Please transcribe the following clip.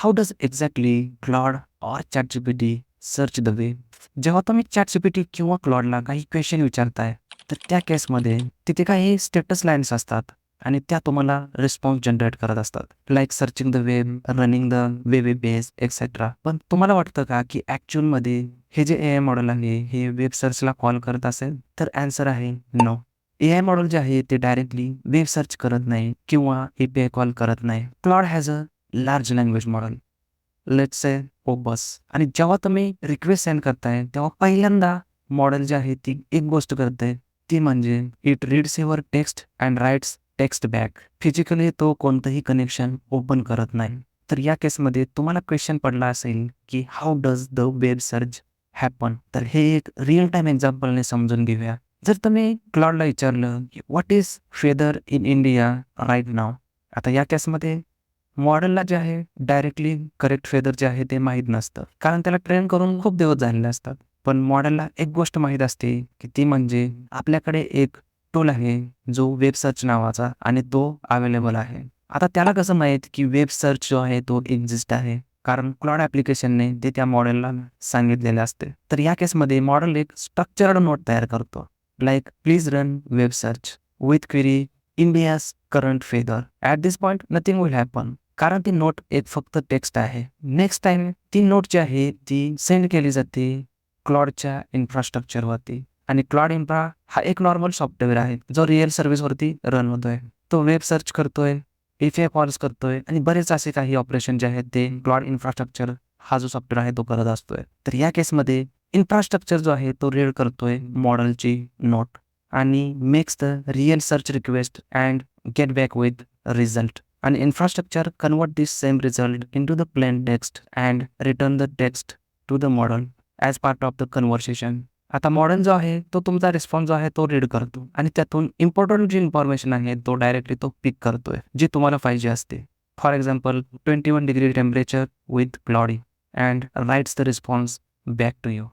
How does exactly Claude or ChatGPT search the web? जेव्हा तुम्ही ChatGPT किंवा क्लॉडला काही क्वेश्चन विचारताय, तर त्या केसमध्ये तिथे काही स्टेटस लाईन्स असतात आणि त्या तुम्हाला रिस्पॉन्स जनरेट करत असतात. Like searching the web, running the web page etcetera. पण तुम्हाला वाटतं का की ॲक्चुअलमध्ये हे जे एआय मॉडेल आहे, हे वेब सर्चला कॉल करत असेल? तर ॲन्सर आहे नो. एआय मॉडेल जे आहे ते डायरेक्टली वेब सर्च करत नाही किंवा एपीआय कॉल करत नाही. Claude has a large language model, let's say opus. आणि जेव्हा तुम्ही रिक्वेस्ट सेंड करताय, तेव्हा पहिल्यांदा मॉडेल जे आहे ती एक गोष्ट करते, ती म्हणजे it reads your text and rights text back. Physically तो कोणतंही कनेक्शन ओपन करत नाही. तर या केसमध्ये तुम्हाला क्वेश्चन पडला असेल की how does the web search happen? तर हे एक रिअल टाईम एक्झाम्पलने समजून घेऊया. जर तुम्ही क्लॉडला विचारलं की what is whether in India right now? आता या केसमध्ये मॉडेलला जे आहे डायरेक्टली करेक्ट वेदर जे आहे ते माहीत नसतं. कारण त्याला ट्रेन करून खूप दिवस झालेले असतात. पण मॉडेलला एक गोष्ट माहीत असते की ती म्हणजे आपल्याकडे एक टूल आहे जो वेब सर्च नावाचा आणि तो अवेलेबल आहे. आता त्याला कसं माहीत की वेब सर्च जो आहे तो एक्झिस्ट आहे? कारण क्लॉड ॲप्लिकेशनने ते त्या मॉडेलला सांगितलेले असते. तर या केसमध्ये मॉडेल एक स्ट्रक्चर्ड नोट तयार करतो. Like please run web search with query India's current weather. At this point nothing will happen. कारण ती नोट एक फक्त टेक्स्ट आहे. नेक्स्ट टाईम ती नोट जी आहे ती सेंड केली जाते क्लॉडच्या इन्फ्रास्ट्रक्चरवरती. आणि क्लॉड इन्फ्रा हा एक नॉर्मल सॉफ्टवेअर आहे, जो रिअल सर्व्हिसवरती रन होतोय. तो वेब सर्च करतोय, एपीआय कॉल्स करतोय आणि बरेच असे काही ऑपरेशन जे आहेत ते क्लॉड इन्फ्रास्ट्रक्चर हा जो सॉफ्टवेअर आहे तो करत असतोय. तर या केसमध्ये इन्फ्रास्ट्रक्चर जो आहे तो रीड करतोय मॉडेलची नोट आणि makes the real search request and get back with result. And infrastructure convert this same result into the plain text and return the text to the model as part of the conversation. आता model जो आहे तो तुमचा response जो आहे तो read करतो आणि त्यातून इम्पॉर्टंट जी इन्फॉर्मेशन आहे तो डायरेक्टली तो पिक करतोय, जी तुम्हाला पाहिजे असते. For example 21 degree temperature with cloudy and writes the response back to you.